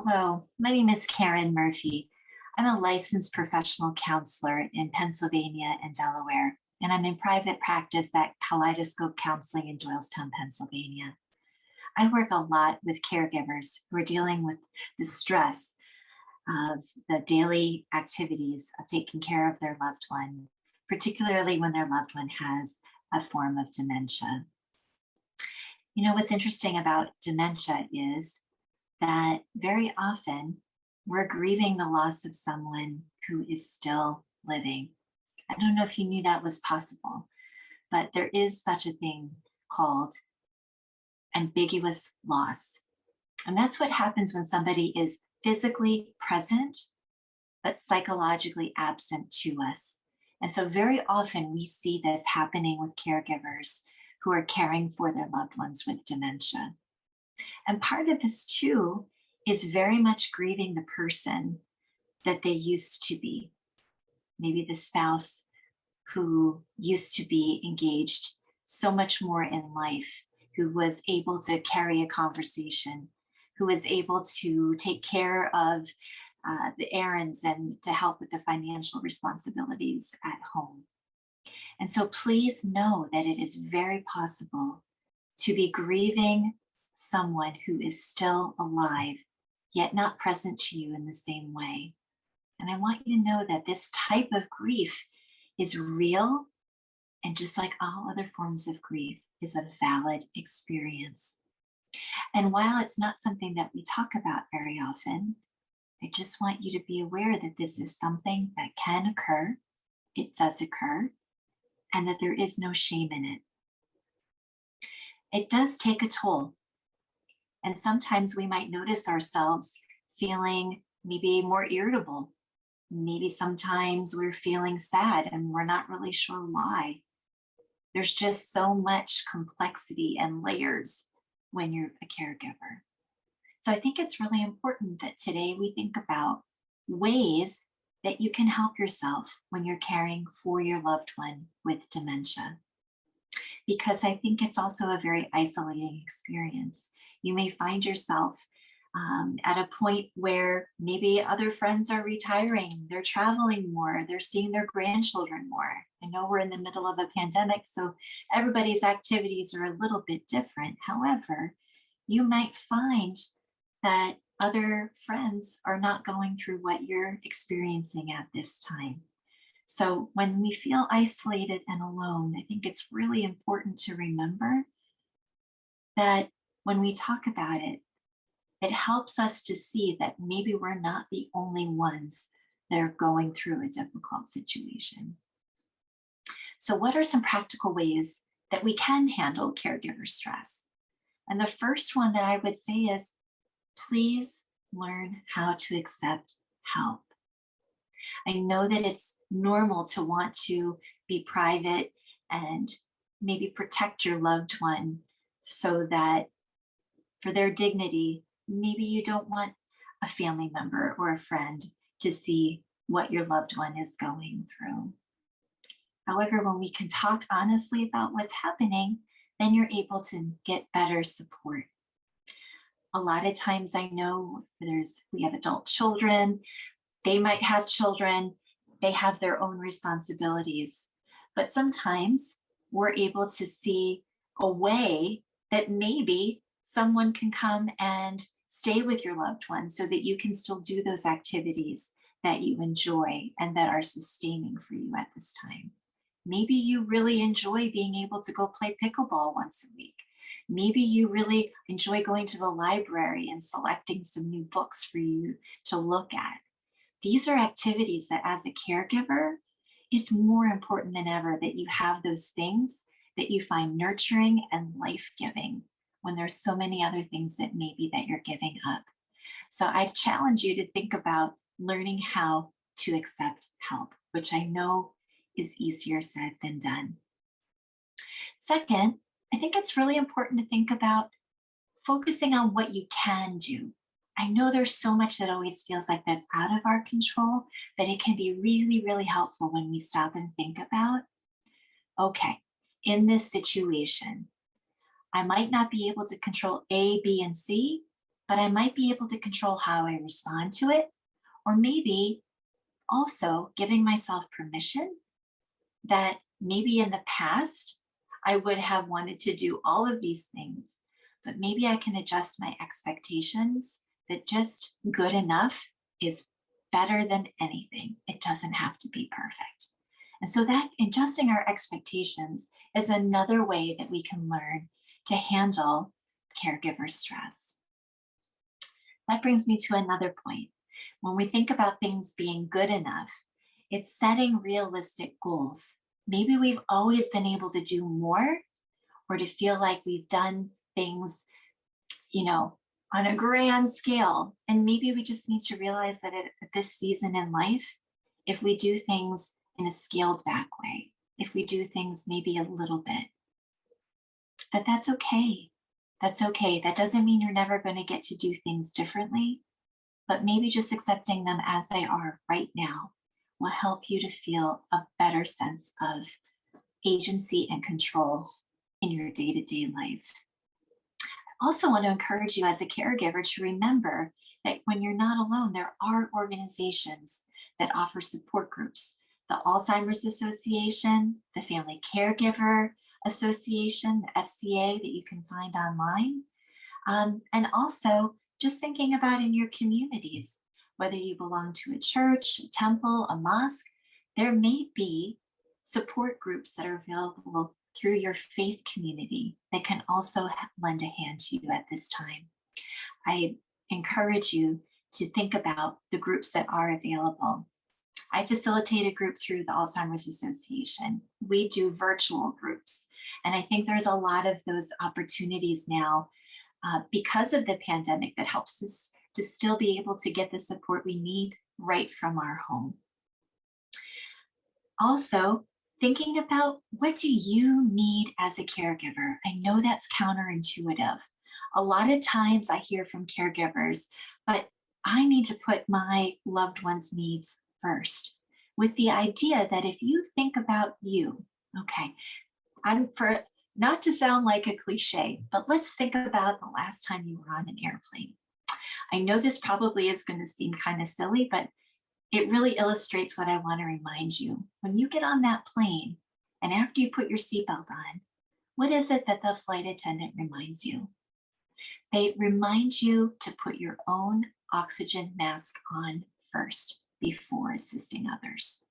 Hello, my name is Karen Murphy. I'm a licensed professional counselor in Pennsylvania and Delaware, and I'm in private practice at Kaleidoscope Counseling in Doylestown, Pennsylvania. I work a lot with caregivers who are dealing with the stress of the daily activities of taking care of their loved one, particularly when their loved one has a form of dementia. You know, what's interesting about dementia is that very often we're grieving the loss of someone who is still living. I don't know if you knew that was possible, but there is such a thing called ambiguous loss. And that's what happens when somebody is physically present, but psychologically absent to us. And so very often we see this happening with caregivers who are caring for their loved ones with dementia. And part of this too is very much grieving the person that they used to be. Maybe the spouse who used to be engaged so much more in life, who was able to carry a conversation, who was able to take care of the errands and to help with the financial responsibilities at home. And so please know that it is very possible to be grieving someone who is still alive, yet not present to you in the same way. And I want you to know that this type of grief is real, and just like all other forms of grief, is a valid experience. And while it's not something that we talk about very often, I just want you to be aware that this is something that can occur, it does occur, and that there is no shame in it. It does take a toll. And sometimes we might notice ourselves feeling maybe more irritable. Maybe sometimes we're feeling sad and we're not really sure why. There's just so much complexity and layers when you're a caregiver. So I think it's really important that today we think about ways that you can help yourself when you're caring for your loved one with dementia. Because I think it's also a very isolating experience. You may find yourself at a point where maybe other friends are retiring, they're traveling more, they're seeing their grandchildren more. I know we're in the middle of a pandemic, so everybody's activities are a little bit different. However, you might find that other friends are not going through what you're experiencing at this time. So when we feel isolated and alone, I think it's really important to remember that when we talk about it, it helps us to see that maybe we're not the only ones that are going through a difficult situation. So what are some practical ways that we can handle caregiver stress? And the first one that I would say is, please learn how to accept help. I know that it's normal to want to be private and maybe protect your loved one so that for their dignity, maybe you don't want a family member or a friend to see what your loved one is going through. However, when we can talk honestly about what's happening, then you're able to get better support. A lot of times I know we have adult children, they might have children, they have their own responsibilities, but sometimes we're able to see a way that maybe someone can come and stay with your loved one so that you can still do those activities that you enjoy and that are sustaining for you at this time. Maybe you really enjoy being able to go play pickleball once a week. Maybe you really enjoy going to the library and selecting some new books for you to look at. These are activities that as a caregiver, it's more important than ever that you have those things that you find nurturing and life-giving when there's so many other things that maybe that you're giving up. So I challenge you to think about learning how to accept help, which I know is easier said than done. Second, I think it's really important to think about focusing on what you can do. I know there's so much that always feels like that's out of our control, but it can be really, really helpful when we stop and think about, okay, in this situation, I might not be able to control A, B, and C, but I might be able to control how I respond to it, or maybe also giving myself permission that maybe in the past I would have wanted to do all of these things, but maybe I can adjust my expectations that just good enough is better than anything. It doesn't have to be perfect. And so that adjusting our expectations is another way that we can learn to handle caregiver stress. That brings me to another point. When we think about things being good enough, it's setting realistic goals. Maybe we've always been able to do more, or to feel like we've done things, on a grand scale. And maybe we just need to realize that at this season in life, if we do things in a scaled back way, if we do things maybe a little bit, that's okay. That's okay. That doesn't mean you're never going to get to do things differently, but maybe just accepting them as they are right now will help you to feel a better sense of agency and control in your day-to-day life. I also want to encourage you as a caregiver to remember that when you're not alone, there are organizations that offer support groups. The Alzheimer's Association, the Family Caregiver Association, the FCA, that you can find online. And also just thinking about in your communities, whether you belong to a church, a temple, a mosque, there may be support groups that are available through your faith community that can also lend a hand to you at this time. I encourage you to think about the groups that are available. I facilitate a group through the Alzheimer's Association. We do virtual groups. And I think there's a lot of those opportunities now because of the pandemic that helps us to still be able to get the support we need right from our home. Also, thinking about what do you need as a caregiver? I know that's counterintuitive. A lot of times I hear from caregivers, but I need to put my loved one's needs first, with the idea that if you think about you, okay, not to sound like a cliche, but let's think about the last time you were on an airplane. I know this probably is going to seem kind of silly, but it really illustrates what I want to remind you. When you get on that plane and after you put your seatbelt on, what is it that the flight attendant reminds you? They remind you to put your own oxygen mask on first before assisting others.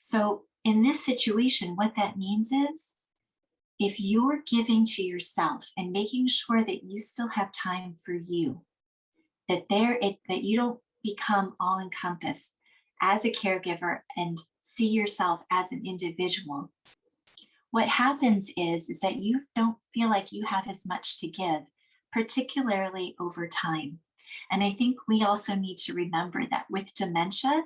So in this situation, what that means is if you're giving to yourself and making sure that you still have time for you, that you don't become all encompassed as a caregiver and see yourself as an individual, what happens is that you don't feel like you have as much to give, particularly over time. And I think we also need to remember that with dementia,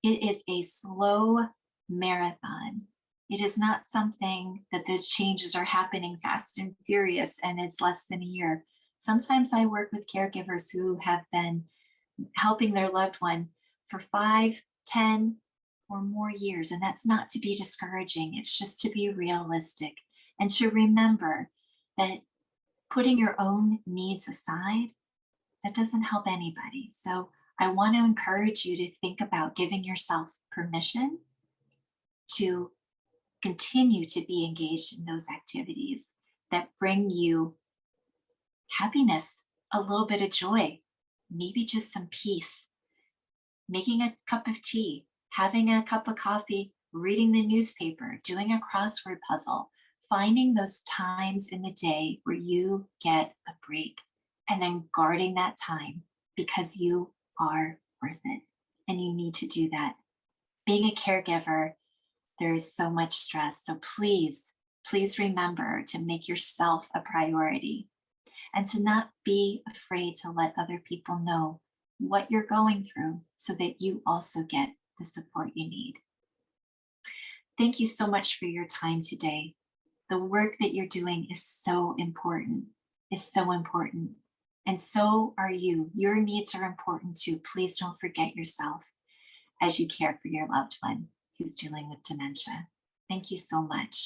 it is a slow marathon. It is not something that those changes are happening fast and furious and it's less than a year. Sometimes I work with caregivers who have been helping their loved one for 5, 10, or more years. And that's not to be discouraging. It's just to be realistic and to remember that putting your own needs aside, that doesn't help anybody. So I want to encourage you to think about giving yourself permission to continue to be engaged in those activities that bring you happiness, a little bit of joy, maybe just some peace, making a cup of tea, having a cup of coffee, reading the newspaper, doing a crossword puzzle, finding those times in the day where you get a break and then guarding that time because you are worth it and you need to do that. Being a caregiver, there is so much stress. So please, please remember to make yourself a priority and to not be afraid to let other people know what you're going through so that you also get the support you need. Thank you so much for your time today. The work that you're doing is so important, And so are you. Your needs are important too. Please don't forget yourself as you care for your loved one who's dealing with dementia. Thank you so much.